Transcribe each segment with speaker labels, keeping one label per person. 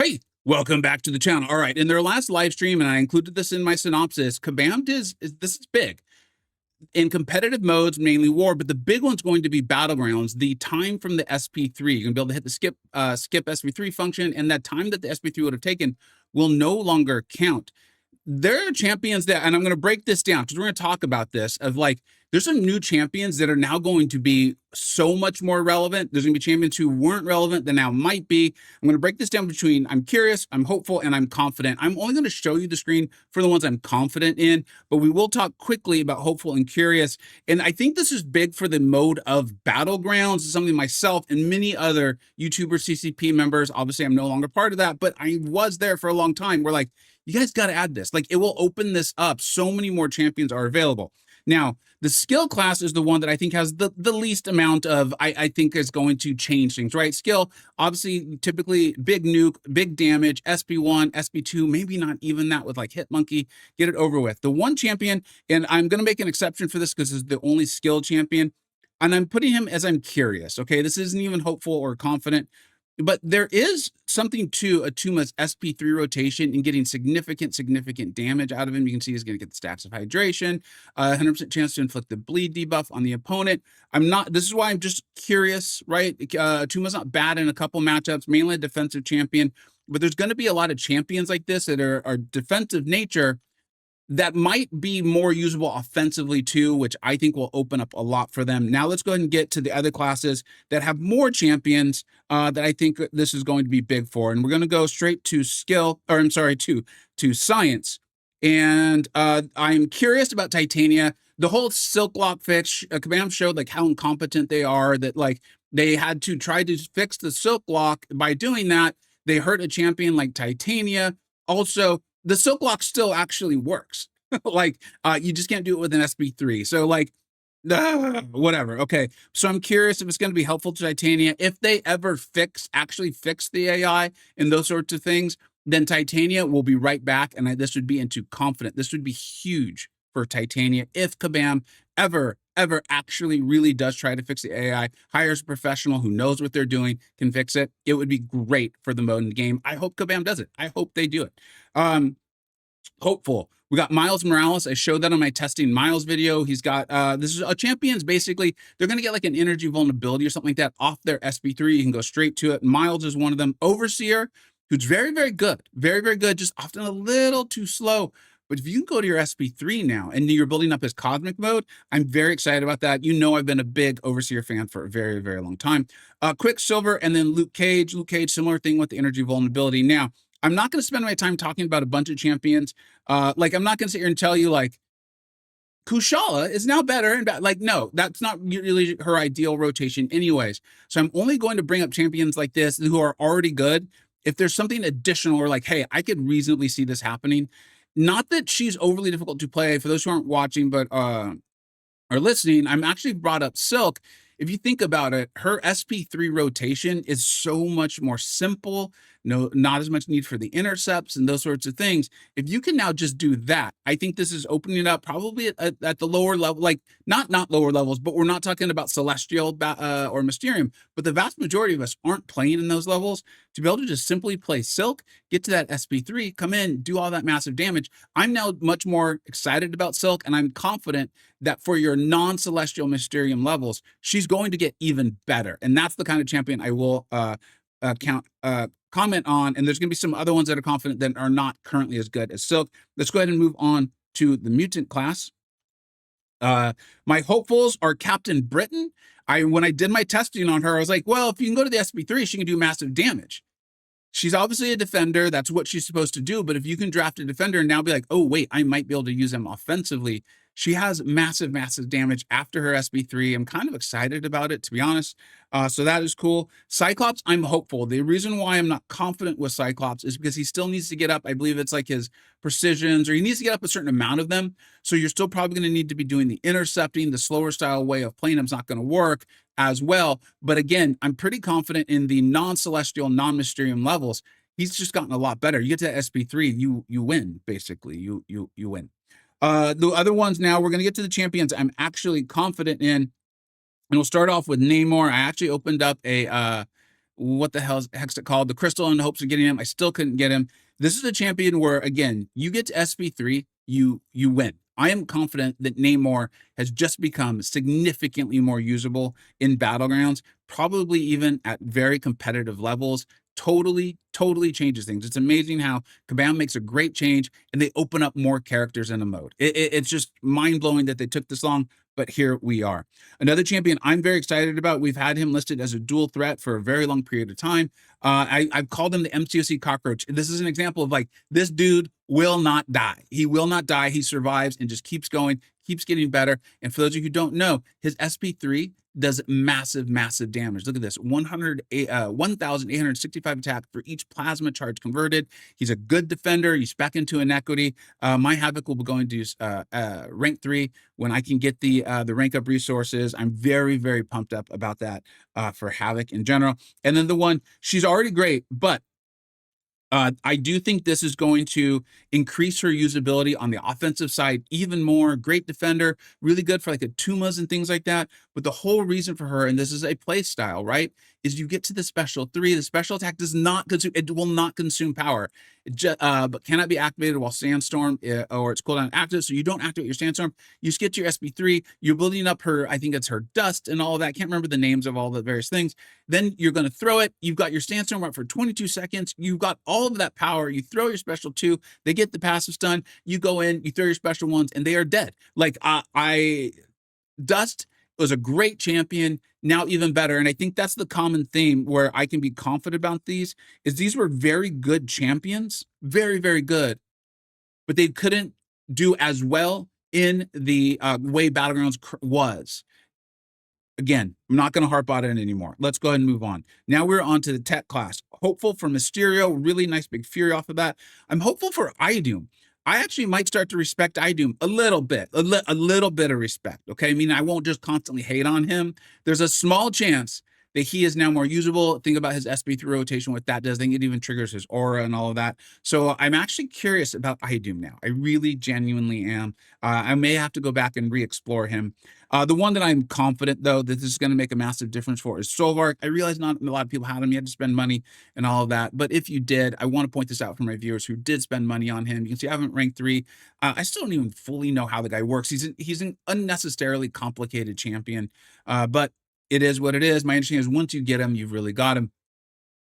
Speaker 1: Hey, welcome back to the channel. All right, in their last live stream, and I included this in my synopsis, Kabam this is big in competitive modes, mainly war, but the big one's going to be battlegrounds. The time from the SP3, you're gonna be able to hit the skip SP3 function, and that time that the SP3 would have taken will no longer count. There are champions that, and I'm going to break this down because we're going to talk about this of like, there's some new champions that are now going to be so much more relevant. There's going to be champions who weren't relevant that now might be. I'm going to break this down between I'm curious, I'm hopeful, and I'm confident. I'm only going to show you the screen for the ones I'm confident in, but we will talk quickly about hopeful and curious. And I think this is big for the mode of battlegrounds. It's something myself and many other YouTuber CCP members, obviously I'm no longer part of that, but I was there for a long time. We're like, you guys got to add this. Like, it will open this up. So many more champions are available. Now, the skill class is the one that I think has the least amount of, I think is going to change things, right? Skill, obviously, typically big nuke, big damage, SP1, SP2, maybe not even that with like Hitmonkey, get it over with. The one champion, and I'm going to make an exception for this because it's the only skill champion, and I'm putting him as I'm curious, okay? This isn't even hopeful or confident. But there is something to Atuma's SP3 rotation and getting significant damage out of him. You can see he's going to get the stacks of hydration, 100% chance to inflict the bleed debuff on the opponent. This is why I'm just curious, right? Atuma's not bad in a couple matchups, mainly a defensive champion, but there's going to be a lot of champions like this that are defensive nature that might be more usable offensively too, which I think will open up a lot for them. Now let's go ahead and get to the other classes that have more champions that I think this is going to be big for. And we're going to go straight to skill, or I'm sorry, to science. And I'm curious about Titania. The whole Silk Lock fix, Kabam showed like how incompetent they are, that like they had to try to fix the Silk Lock. By doing that, they hurt a champion like Titania. Also, the Silk Lock still actually works. Like, you just can't do it with an SP3. So like, whatever. Okay. So I'm curious if it's going to be helpful to Titania. If they ever actually fix the AI and those sorts of things, then Titania will be right back. And this would be into confident. This would be huge for Titania if Kabam ever actually really does try to fix the AI, hires a professional who knows what they're doing, can fix it. It would be great for the mode in the game. I hope Kabam does it. I hope they do it. Hopeful. We got Miles Morales. I showed that on my testing Miles video. He's got, this is a champions. Basically, they're going to get like an energy vulnerability or something like that off their SP3. You can go straight to it. Miles is one of them. Overseer, who's very good. Very good. Just often a little too slow. But if you can go to your SP3 now and you're building up his cosmic mode, I'm very excited about that. You know, I've been a big Overseer fan for a very long time. Quicksilver and then Luke Cage. Luke Cage, similar thing with the energy vulnerability. Now, I'm not going to spend my time talking about a bunch of champions. Like, I'm not going to sit here and tell you like Kushala is now better and like, no, that's not really her ideal rotation anyways. So I'm only going to bring up champions like this who are already good. If there's something additional or like, hey, I could reasonably see this happening. Not that she's overly difficult to play. For those who aren't watching but are listening, I'm actually brought up Silk. If you think about it, her SP3 rotation is so much more simple. No, not as much need for the intercepts and those sorts of things. If you can now just do that, I think this is opening it up probably at the lower level, like not lower levels, but we're not talking about Celestial or Mysterium, but the vast majority of us aren't playing in those levels. To be able to just simply play Silk, get to that SP3, come in, do all that massive damage. I'm now much more excited about Silk, and I'm confident that for your non-Celestial Mysterium levels, she's going to get even better. And that's the kind of champion I will comment on. And there's going to be some other ones that are confident that are not currently as good as Silk. Let's go ahead and move on to the mutant class. My hopefuls are Captain Britain. When I did my testing on her, I was like, well, if you can go to the SP3, she can do massive damage. She's obviously a defender. That's what she's supposed to do. But if you can draft a defender and now be like, oh, wait, I might be able to use them offensively. She has massive damage after her SP3. I'm kind of excited about it, to be honest. So that is cool. Cyclops, I'm hopeful. The reason why I'm not confident with Cyclops is because he still needs to get up. I believe it's like his precisions, or he needs to get up a certain amount of them. So you're still probably going to need to be doing the intercepting. The slower style way of playing him is not going to work as well. But again, I'm pretty confident in the non-celestial, non-mysterium levels. He's just gotten a lot better. You get to that SP3, you win, basically. You win. The other ones now, we're going to get to the champions I'm actually confident in. And we'll start off with Namor. I actually opened up a what the heck's it called? The crystal in hopes of getting him. I still couldn't get him. This is a champion where, again, you get to SP3, you win. I am confident that Namor has just become significantly more usable in battlegrounds, probably even at very competitive levels. Totally changes things. It's amazing how Kabam makes a great change and they open up more characters in a mode. It's just mind blowing that they took this long, but here we are. Another champion I'm very excited about. We've had him listed as a dual threat for a very long period of time. I've called him the MCoC cockroach. This is an example of like, this dude will not die. He will not die. He survives and just keeps going, keeps getting better. And for those of you who don't know, his SP3 does massive damage. Look at this, 1,865 attack for each plasma charge converted. He's a good defender. You spec into inequity. My Havoc will be going to rank 3 when I can get the rank up resources. I'm very pumped up about that for Havoc in general. And then the one, she's already great, but I do think this is going to increase her usability on the offensive side even more. Great defender, really good for like a Tumas and things like that. But the whole reason for her, and this is a play style, right, is you get to the special 3. The special attack does not consume, it will not consume power, but cannot be activated while Sandstorm or its cooldown active. So you don't activate your Sandstorm. You just get to your SP3. You're building up her, I think it's her dust and all of that. Can't remember the names of all the various things. Then you're going to throw it. You've got your Sandstorm up for 22 seconds. You've got all of that power. You throw your special 2. They get the passive stun. You go in, you throw your special 1s, and they are dead. Like Dust was a great champion, now even better. And I think that's the common theme where I can be confident about these were very good champions, very good, but they couldn't do as well in the way Battlegrounds was. Again, I'm not going to harp on it anymore. Let's go ahead and move on. Now we're on to the tech class. Hopeful for Mysterio, really nice big Fury off of that. I'm hopeful for Idoom. I actually might start to respect Idoom a little bit, a little bit of respect. Okay, I mean, I won't just constantly hate on him. There's a small chance that he is now more usable. Think about his SP3 rotation, what that does. I think it even triggers his aura and all of that. So I'm actually curious about Idoom now. I really genuinely am. I may have to go back and re-explore him. The one that I'm confident, though, that this is going to make a massive difference for is Solvark. I realize not a lot of people had him. You had to spend money and all of that. But if you did, I want to point this out for my viewers who did spend money on him. You can see I haven't ranked 3. I still don't even fully know how the guy works. He's an unnecessarily complicated champion, but it is what it is. My understanding is once you get him, you've really got him.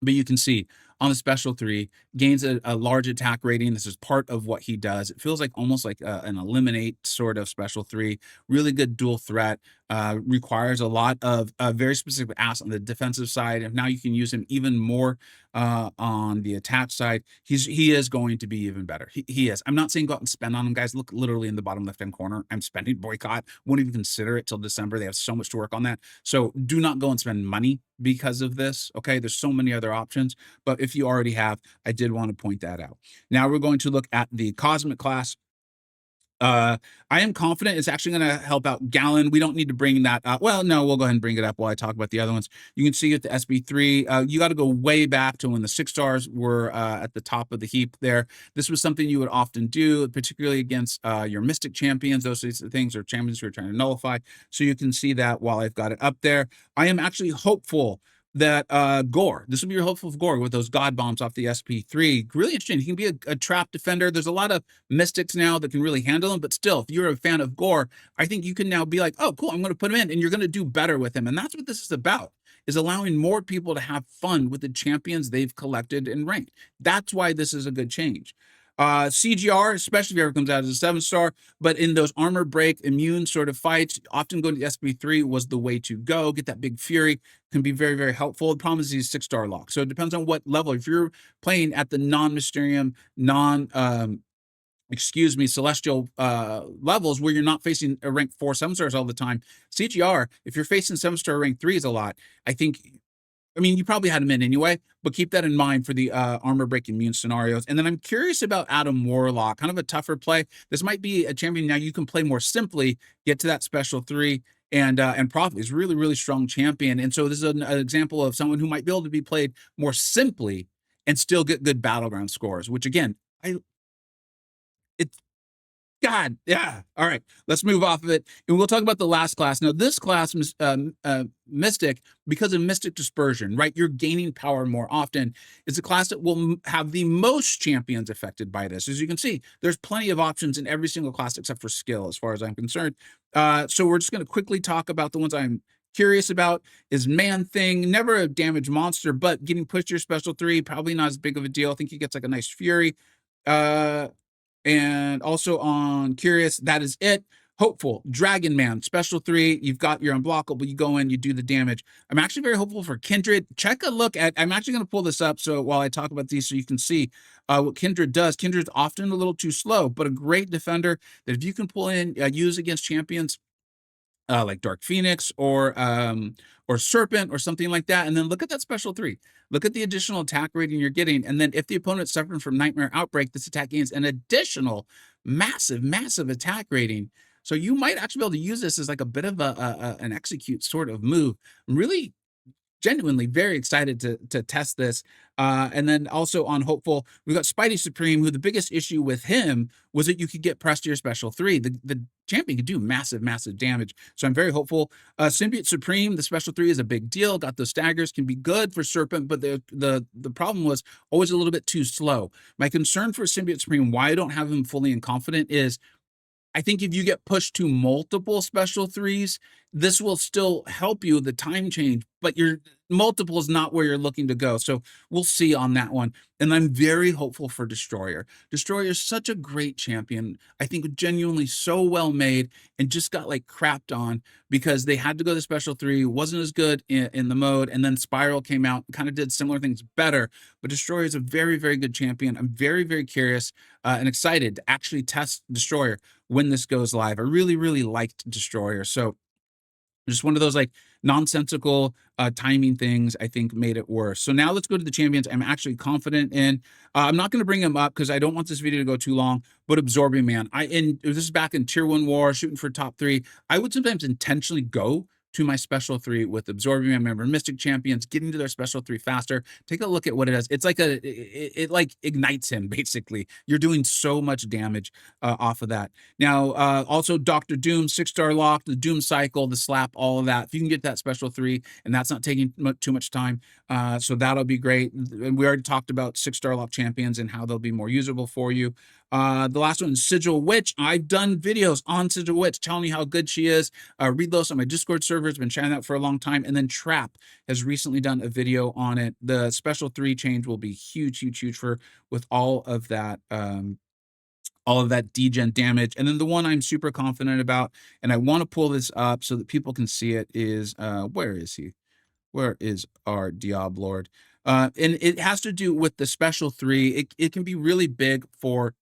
Speaker 1: But you can see on the special 3, gains a large attack rating. This is part of what he does. It feels like almost like an eliminate sort of special 3. Really good dual threat. Requires a lot of very specific asks on the defensive side. And now you can use him even more on the attack side. He is going to be even better. He is. I'm not saying go out and spend on him, guys. Look literally in the bottom left-hand corner. I'm spending boycott. Won't even consider it till December. They have so much to work on that. So do not go and spend money because of this. Okay, there's so many other options. But if you already have, I did want to point that out. Now we're going to look at the Cosmic class. I am confident it's actually going to help out Gallon. We don't need to bring that up. Well, no, we'll go ahead and bring it up while I talk about the other ones. You can see at the SP3, you got to go way back to when the 6 stars were at the top of the heap there. This was something you would often do, particularly against your Mystic champions, those things, or champions who are trying to nullify. So you can see that while I've got it up there. I am actually hopeful that Gore, this would be your hopeful of Gore with those God bombs off the SP3. Really interesting. He can be a trap defender. There's a lot of mystics now that can really handle him, but still, if you're a fan of Gore, I think you can now be like, oh, cool, I'm going to put him in, and you're going to do better with him. And that's what this is about, is allowing more people to have fun with the champions they've collected and ranked. That's why this is a good change. CGR, especially if it ever comes out as a 7-star, but in those armor break, immune sort of fights, often going to the SP3 was the way to go. Get that big Fury, can be very helpful. The problem is he's 6-star lock. So it depends on what level. If you're playing at the non-Mysterium, celestial levels where you're not facing a rank 4 7-stars all the time, CGR, if you're facing 7-star rank 3s a lot, I mean, you probably had him in anyway, but keep that in mind for the armor break immune scenarios. And then I'm curious about Adam Warlock, kind of a tougher play. This might be a champion now you can play more simply, get to that special 3, and profit. He's really strong champion. And so this is an example of someone who might be able to be played more simply and still get good battleground scores, which again, it's God, yeah. All right, let's move off of it, and we'll talk about the last class. Now, this class, Mystic, because of Mystic Dispersion, right? You're gaining power more often. It's a class that will have the most champions affected by this. As you can see, there's plenty of options in every single class except for skill, as far as I'm concerned. So we're just going to quickly talk about the ones I'm curious about. Is Man Thing, never a damage monster, but getting pushed to your special 3, probably not as big of a deal. I think he gets like a nice Fury. And also on Curious, that is it. Hopeful, Dragon Man, special 3. You've got your unblockable. You go in, you do the damage. I'm actually very hopeful for Kindred. Check a look at, I'm actually going to pull this up so while I talk about these so you can see what Kindred does. Kindred's often a little too slow, but a great defender that if you can pull in, use against champions like Dark Phoenix or Serpent or something like that. And then look at that special 3. Look at the additional attack rating you're getting. And then if the opponent's suffering from Nightmare Outbreak, this attack gains an additional massive attack rating. So you might actually be able to use this as like a bit of an execute sort of move. I'm really genuinely very excited to test this. And then also on Hopeful, we've got Spidey Supreme, who the biggest issue with him was that you could get pressed to your special 3. The champion could do massive damage. So I'm very hopeful. Symbiote Supreme, the special 3 is a big deal. Got those staggers, can be good for Serpent, but the problem was always a little bit too slow. My concern for Symbiote Supreme, why I don't have him fully and confident, is I think if you get pushed to multiple special 3s, this will still help you, the time change, but your multiple is not where you're looking to go. So we'll see on that one. And I'm very hopeful for Destroyer. Destroyer is such a great champion. I think genuinely so well made and just got like crapped on because they had to go to special 3, wasn't as good in the mode. And then Spiral came out, kind of did similar things better. But Destroyer is a very good champion. I'm very curious and excited to actually test Destroyer when this goes live. I really liked Destroyer. So just one of those like nonsensical timing things I think made it worse. So now let's go to the champions I'm actually confident in. I'm not going to bring them up because I don't want this video to go too long, but Absorbing Man. This is back in Tier 1 War, shooting for top 3. I would sometimes intentionally go to my special 3 with Absorbing Man. Remember, Mystic champions getting to their special 3 faster. Take a look at what it does. It's like it like ignites him, basically. You're doing so much damage off of that. Now, also Dr. Doom, 6-star lock, the Doom cycle, the slap, all of that. If you can get that special 3, and that's not taking too much time, so that'll be great. And we already talked about 6-star lock champions and how they'll be more usable for you. The last one is Sigil Witch. I've done videos on Sigil Witch telling you how good she is. Read those on my Discord server. It's been sharing that for a long time. And then Trap has recently done a video on it. The special 3 change will be huge for with all of that degen damage. And then the one I'm super confident about, and I want to pull this up so that people can see it, is where is he? Where is our Diablord? And it has to do with the special 3. It can be really big for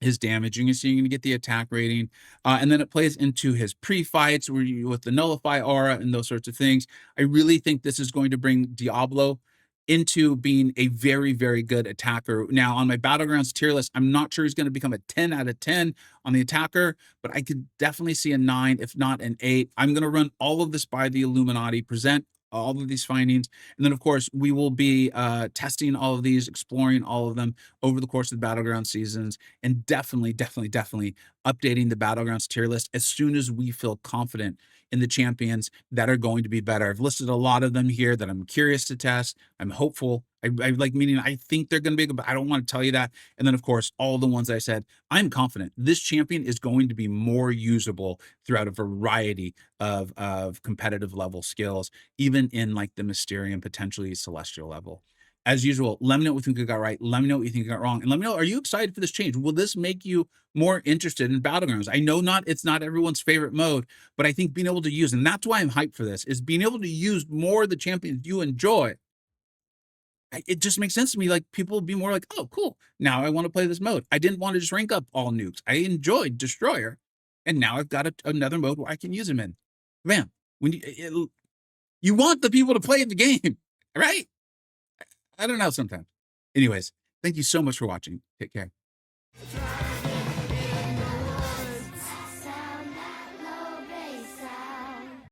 Speaker 1: his damage. You can see you're going to get the attack rating, and then it plays into his pre-fights with the nullify aura and those sorts of things. I really think this is going to bring Diablo into being a very good attacker. Now on my Battlegrounds tier list, I'm not sure he's going to become a 10 out of 10 on the attacker, but I could definitely see a 9, if not an 8. I'm going to run all of this by the Illuminati, present all of these findings, and then of course we will be testing all of these, exploring all of them over the course of the Battleground seasons, and definitely updating the Battlegrounds tier list as soon as we feel confident in the champions that are going to be better. I've listed a lot of them here that I'm curious to test. I'm hopeful. I like, meaning I think they're going to be good, but I don't want to tell you that. And then of course, all the ones I said, I'm confident this champion is going to be more usable throughout a variety of competitive level skills, even in like the Mysterium, potentially Celestial level. As usual, let me know what you think I got right. Let me know what you think I got wrong. And let me know, are you excited for this change? Will this make you more interested in Battlegrounds? I know it's not everyone's favorite mode, but I think being able to use, and that's why I'm hyped for this, is being able to use more of the champions you enjoy. It just makes sense to me. Like, people will be more like, oh, cool. Now I want to play this mode. I didn't want to just rank up all nukes. I enjoyed Destroyer. And now I've got another mode where I can use him in. Man, when you want the people to play the game, right? I don't know sometimes. Anyways, thank you so much for watching. Take care.